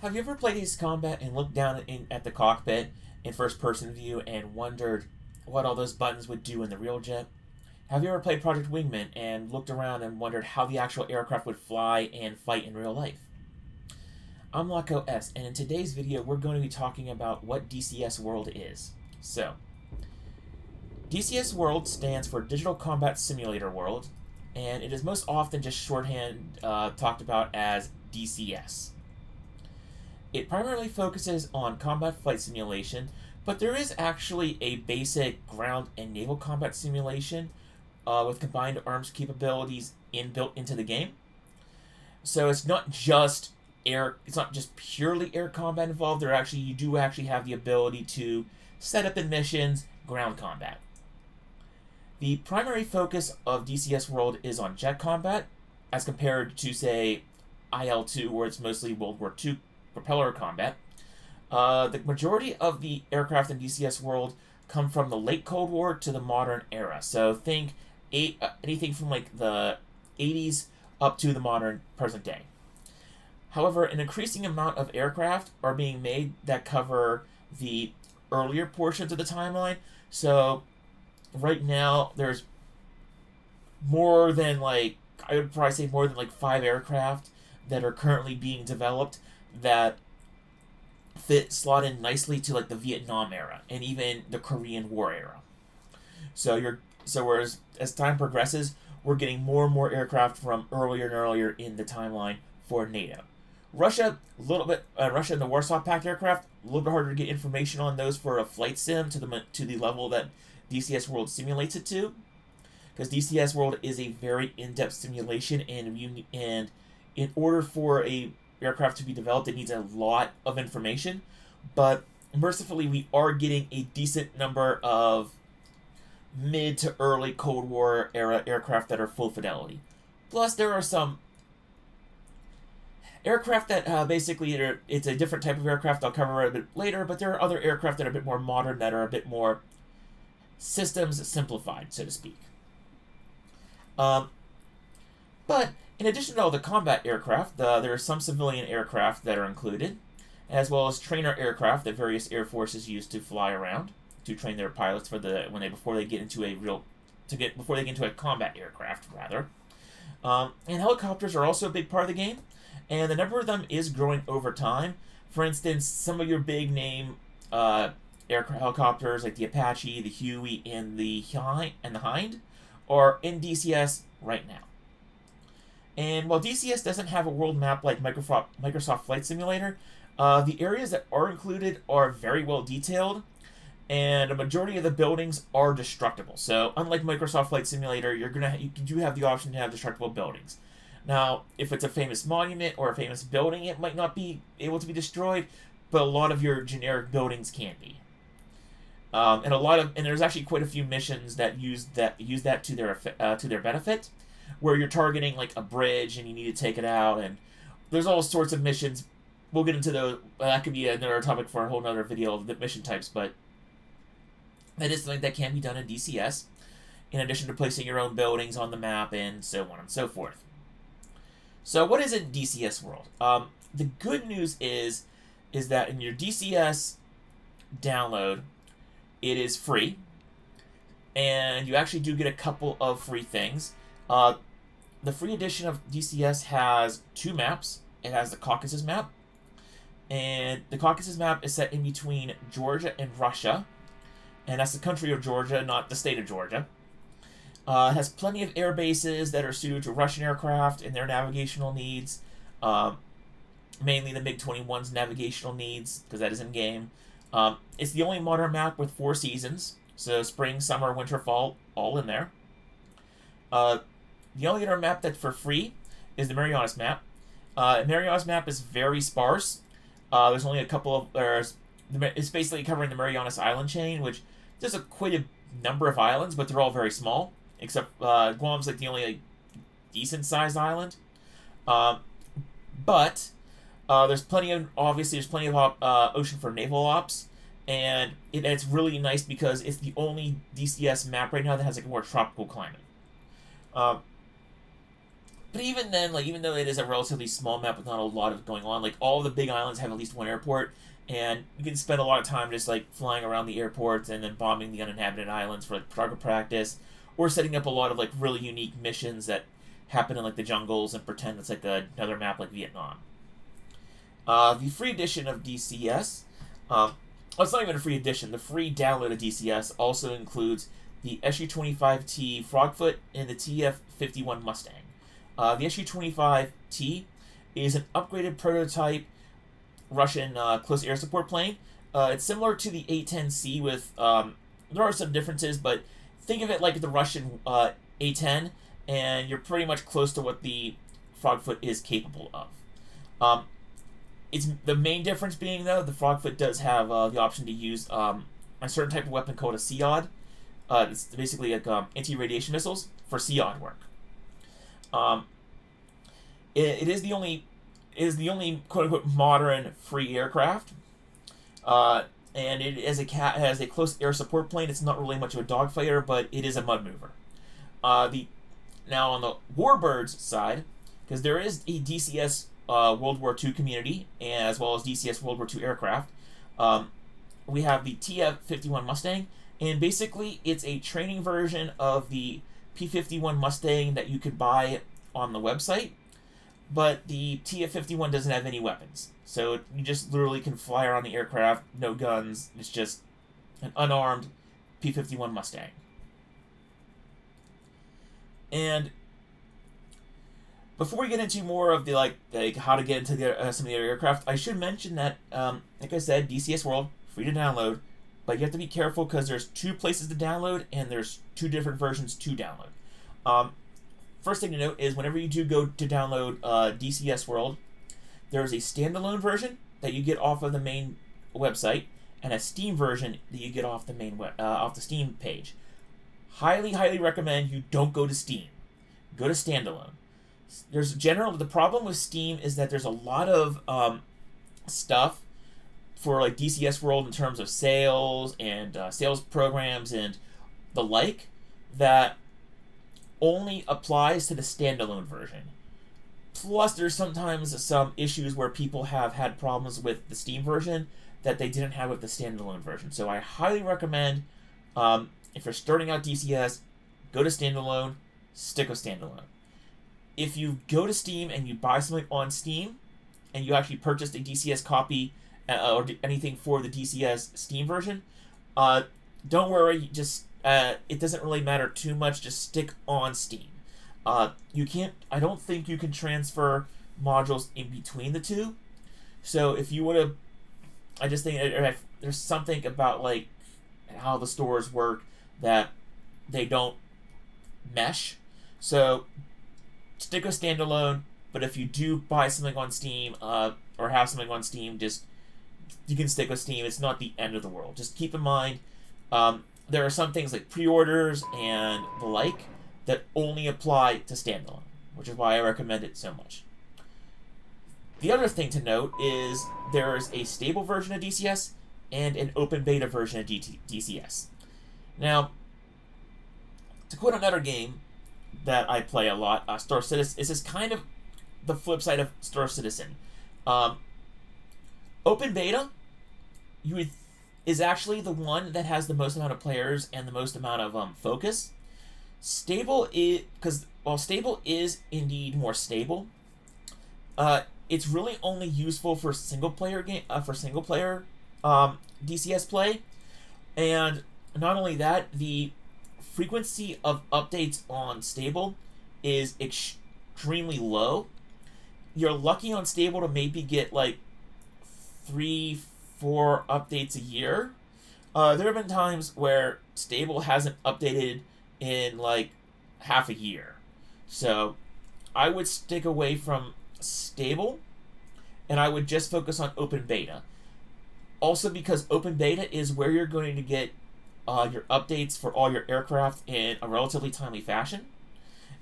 Have you ever played Ace Combat and looked down at the cockpit in first person view and wondered what all those buttons would do in the real jet? Have you ever played Project Wingman and looked around and wondered how the actual aircraft would fly and fight in real life? I'm Locko S, and in today's video we're going to be talking about what DCS World is. So, DCS World stands for Digital Combat Simulator World, and it is most often just shorthand talked about as DCS. It primarily focuses on combat flight simulation, but there is actually a basic ground and naval combat simulation with combined arms capabilities inbuilt into the game. So it's not just purely air combat involved. You do actually have the ability to set up in missions ground combat. The primary focus of DCS World is on jet combat, as compared to, say, IL-2, where it's mostly World War II propeller combat. The majority of the aircraft in DCS World come from the late Cold War to the modern era. So think anything from like the 80s up to the modern present day. However, an increasing amount of aircraft are being made that cover the earlier portions of the timeline. So right now there's more than I would probably say more than 5 aircraft that are currently being developed that slot in nicely to the Vietnam era and even the Korean War era. Whereas as time progresses, we're getting more and more aircraft from earlier and earlier in the timeline for NATO. Russia and the Warsaw Pact aircraft, a little bit harder to get information on those for a flight sim to the level that DCS World simulates it to, because DCS World is a very in-depth simulation, and in order for a aircraft to be developed, it needs a lot of information, but mercifully we are getting a decent number of mid to early Cold War era aircraft that are full fidelity. Plus there are some aircraft that it's a different type of aircraft I'll cover a bit later, but there are other aircraft that are a bit more modern, that are a bit more systems simplified, so to speak. But in addition to all the combat aircraft, there are some civilian aircraft that are included, as well as trainer aircraft that various air forces use to fly around to train their pilots before they get into a combat aircraft rather. And helicopters are also a big part of the game, and the number of them is growing over time. For instance, some of your big name helicopters like the Apache, the Huey, and the Hind are in DCS right now. And while DCS doesn't have a world map like Microsoft Flight Simulator, the areas that are included are very well detailed, and a majority of the buildings are destructible. So unlike Microsoft Flight Simulator, you do have the option to have destructible buildings. Now, if it's a famous monument or a famous building, it might not be able to be destroyed, but a lot of your generic buildings can be. And there's actually quite a few missions that use that to their benefit, where you're targeting a bridge and you need to take it out, and there's all sorts of missions. We'll get into those. That could be another topic for a whole other video of the mission types, but that is something that can be done in DCS, in addition to placing your own buildings on the map and so on and so forth. So what is in DCS World? The good news is that in your DCS download, it is free, and you actually do get a couple of free things. The free edition of DCS has 2 maps. It has the Caucasus map, and the Caucasus map is set in between Georgia and Russia, and that's the country of Georgia, not the state of Georgia. It has plenty of air bases that are suited to Russian aircraft and their navigational needs, mainly the MiG-21's navigational needs, because that is in-game. It's the only modern map with 4 seasons, so spring, summer, winter, fall, all in there. The only other map that's for free is the Marianas map. Marianas map is very sparse. There's only a couple of... It's basically covering the Marianas Island chain, which there's quite a number of islands, but they're all very small, except Guam's the only decent-sized island. But there's plenty of ocean for naval ops, and it's really nice because it's the only DCS map right now that has a more tropical climate. But even then, like even though it is a relatively small map with not a lot of going on, like all the big islands have at least one airport, and you can spend a lot of time just like flying around the airports and then bombing the uninhabited islands for like target practice, or setting up a lot of like really unique missions that happen in like the jungles and pretend it's like another map like Vietnam. The free edition of DCS, well, it's not even a free edition. The free download of DCS also includes the SU-25T Frogfoot and the TF-51 Mustang. The SU-25T is an upgraded prototype Russian close air support plane. It's similar to the A-10C with, there are some differences, but think of it like the Russian A-10, and you're pretty much close to what the Frogfoot is capable of. It's the main difference being, though, the Frogfoot does have the option to use a certain type of weapon called a SEOD. It's basically like anti-radiation missiles for SEOD work. It is the only quote unquote modern free aircraft, and it has a close air support plane. It's not really much of a dogfighter, but it is a mud mover. Now on the Warbirds side, because there is a DCS World War II community as well as DCS World War II aircraft, we have the TF-51 Mustang, and basically it's a training version of the P-51 Mustang that you could buy on the website, but the TF-51 doesn't have any weapons. So you just literally can fly around the aircraft, no guns. It's just an unarmed P-51 Mustang. And before we get into more of the like how to get into some of the other aircraft, I should mention that, like I said, DCS World, free to download, but you have to be careful because there's 2 places to download and there's 2 different versions to download. First thing to note is whenever you do go to download DCS World, there's a standalone version that you get off of the main website and a Steam version that you get off the main off the Steam page. Highly recommend you don't go to Steam. Go to standalone. The problem with Steam is that there's a lot of stuff for like DCS World in terms of sales and sales programs and the like that only applies to the standalone version. Plus, there's sometimes some issues where people have had problems with the Steam version that they didn't have with the standalone version. So I highly recommend, if you're starting out DCS, go to standalone, stick with standalone. If you go to Steam and you buy something on Steam, and you actually purchased a DCS copy or anything for the DCS Steam version, don't worry, just it doesn't really matter too much. Just stick on Steam. You can't. I don't think you can transfer modules in between the two. So if you want to, I just think there's something about like how the stores work that they don't mesh. So stick with standalone. But if you do buy something on Steam or have something on Steam, just you can stick with Steam. It's not the end of the world. Just keep in mind. There are some things like pre-orders and the like that only apply to standalone, which is why I recommend it so much. The other thing to note is there is a stable version of DCS and an open beta version of DCS. Now, to quote another game that I play a lot, Star Citizen, this is kind of the flip side of Star Citizen. Open beta, is actually the one that has the most amount of players and the most amount of focus. Stable is because while stable is indeed more stable, it's really only useful for single player DCS play, and not only that, the frequency of updates on stable is extremely low. You're lucky on stable to maybe get like 3-4 updates a year. There have been times where stable hasn't updated in like half a year. So I would stick away from stable and I would just focus on open beta. Also because open beta is where you're going to get your updates for all your aircraft in a relatively timely fashion.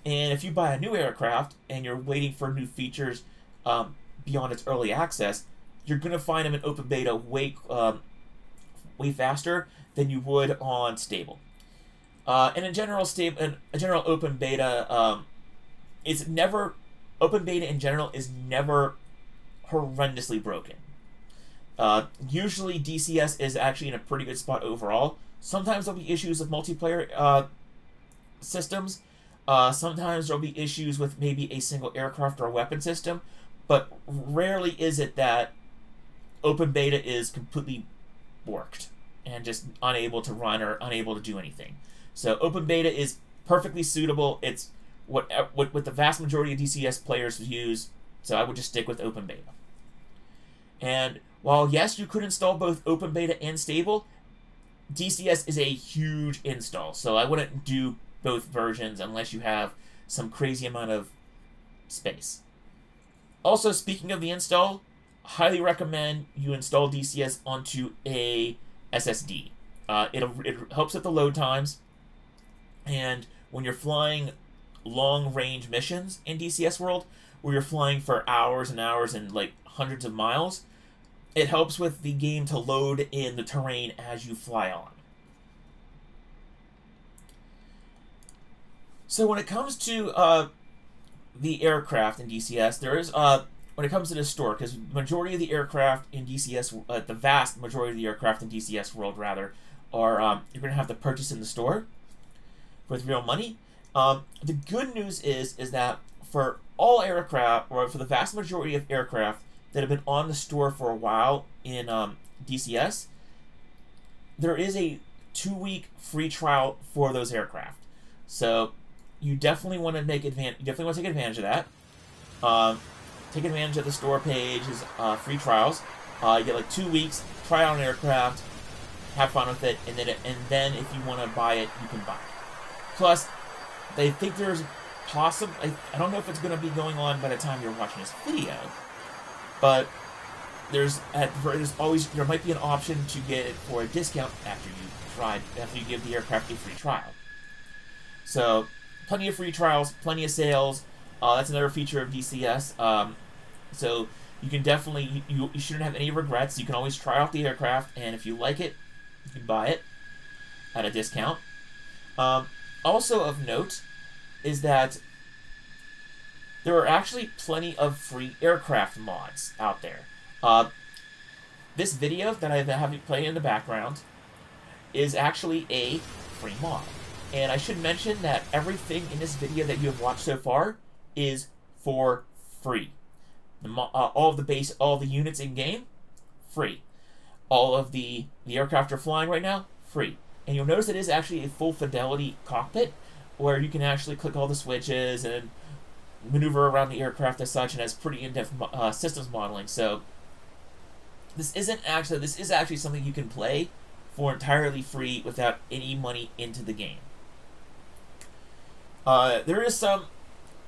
And if you buy a new aircraft and you're waiting for new features beyond its early access, you're going to find them in open beta way faster than you would on stable. And in general, a general open beta it's never, open beta in general is never horrendously broken. Usually DCS is actually in a pretty good spot overall. Sometimes there'll be issues with multiplayer systems. Sometimes there'll be issues with maybe a single aircraft or weapon system, but rarely is it that open beta is completely borked and just unable to run or unable to do anything. So open beta is perfectly suitable. It's what the vast majority of DCS players use, so I would just stick with open beta. And while yes, you could install both open beta and stable, DCS is a huge install, so I wouldn't do both versions unless you have some crazy amount of space. Also, speaking of the install, highly recommend you install DCS onto a SSD. It helps with the load times, and when you're flying long-range missions in DCS World, where you're flying for hours and hours and like hundreds of miles, it helps with the game to load in the terrain as you fly on. So when it comes to the aircraft in DCS, there is when it comes to the store, because the majority of the aircraft in DCS, the vast majority of the aircraft in DCS World rather, are you're going to have to purchase in the store with real money. The good news is that for all aircraft, or for the vast majority of aircraft that have been on the store for a while in DCS, there is a 2-week free trial for those aircraft. So you definitely want to take advantage of that. Take advantage of the store page's free trials. You get like 2 weeks, try out an aircraft, have fun with it, and then if you want to buy it, you can buy it. Plus, they think there's possible. I don't know if it's going to be going on by the time you're watching this video, but there might be an option to get it for a discount after you give the aircraft a free trial. So, plenty of free trials, plenty of sales. That's another feature of DCS. So you can definitely you shouldn't have any regrets. You can always try out the aircraft, and if you like it, you can buy it at a discount. Also of note is that there are actually plenty of free aircraft mods out there. This video that I have you play in the background is actually a free mod. And I should mention that everything in this video that you have watched so far is for free. All the units in game, free. All of the aircraft you're flying right now, free. And you'll notice it is actually a full fidelity cockpit where you can actually click all the switches and maneuver around the aircraft as such, and has pretty in-depth systems modeling. So this is actually something you can play for entirely free without any money into the game. There is some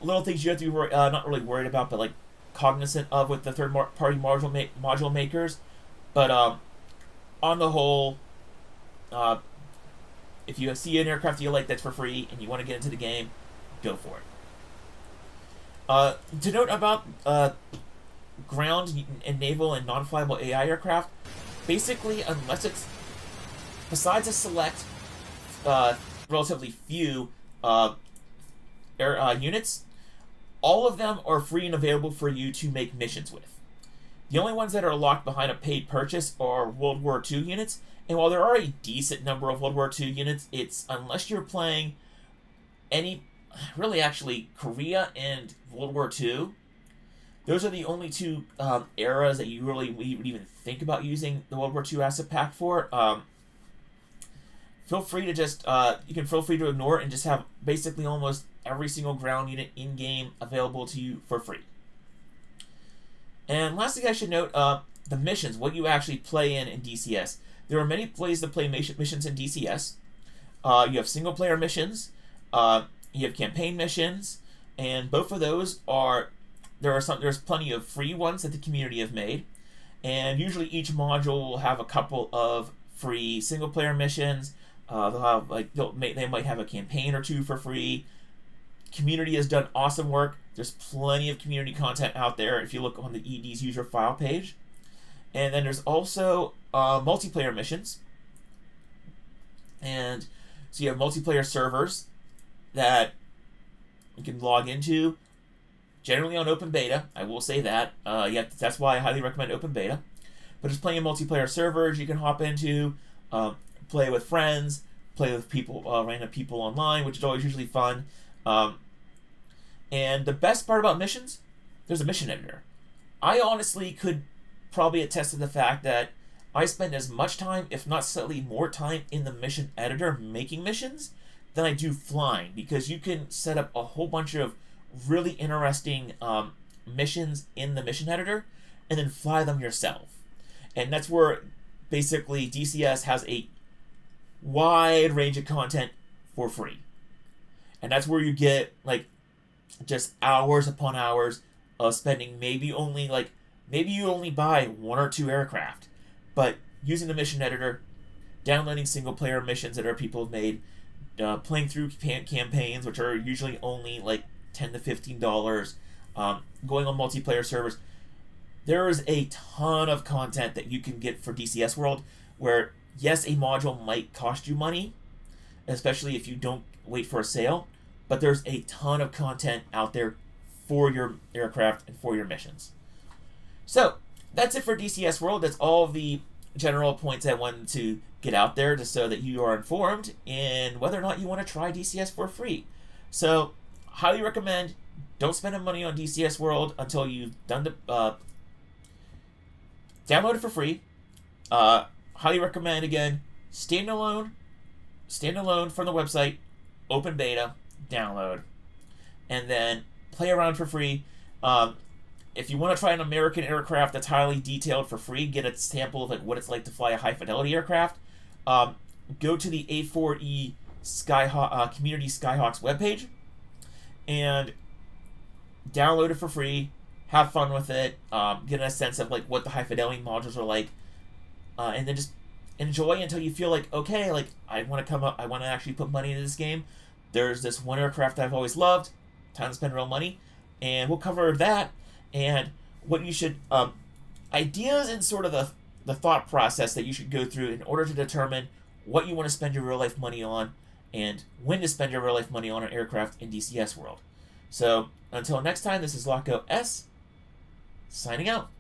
little things you have to be not really worried about, but like cognizant of with the third-party module makers. But on the whole, if you see an aircraft you like that's for free and you want to get into the game, go for it. To note about ground and naval and non-flyable AI aircraft, basically, unless it's besides a select, relatively few units, all of them are free and available for you to make missions with. The only ones that are locked behind a paid purchase are World War II units, and while there are a decent number of World War II units, it's unless you're playing actually Korea and World War II, those are the only two eras that you really would even think about using the World War II asset pack for. Feel free to ignore it and just have basically almost every single ground unit in game available to you for free. And last thing I should note, the missions, what you actually play in DCS. There are many ways to play missions in DCS. You have single player missions, you have campaign missions, and both of those there's plenty of free ones that the community have made, and usually each module will have a couple of free single player missions. They might have a campaign or two for free. Community has done awesome work. There's plenty of community content out there if you look on the ED's user file page. And then there's also multiplayer missions. And so you have multiplayer servers that you can log into, generally on open beta. I will say that. Yeah, that's why I highly recommend open beta. But it's playing in multiplayer servers you can hop into, play with friends, play with people, random people online, which is always usually fun. And the best part about missions, there's a mission editor. I honestly could probably attest to the fact that I spend as much time, if not slightly more time, in the mission editor making missions than I do flying, because you can set up a whole bunch of really interesting missions in the mission editor and then fly them yourself. And that's where basically DCS has a wide range of content for free. And that's where you get like just hours upon hours of spending maybe you only buy 1 or 2 aircraft, but using the mission editor, downloading single player missions that other people have made, playing through campaigns, which are usually only like $10 to $15, going on multiplayer servers. There is a ton of content that you can get for DCS World, where yes, a module might cost you money, especially if you don't wait for a sale, but there's a ton of content out there for your aircraft and for your missions. So that's it for DCS World. That's all the general points I wanted to get out there, just so that you are informed in whether or not you want to try DCS for free. So highly recommend, don't spend the money on DCS World until you've done the download it for free. Highly recommend, again, standalone from the website, open beta, download, and then play around for free. If you want to try an American aircraft that's highly detailed for free, get a sample of like what it's like to fly a high fidelity aircraft, go to the A-4E Skyhawk Community Skyhawks webpage and download it for free. Have fun with it. Get a sense of like what the high fidelity modules are like, and then just enjoy until you feel like, okay, like I want to actually put money into this game. There's this one aircraft I've always loved. Time to spend real money, and we'll cover that and what you should ideas and sort of the thought process that you should go through in order to determine what you want to spend your real life money on and when to spend your real life money on an aircraft in DCS World. So until next time, this is Loco S signing out.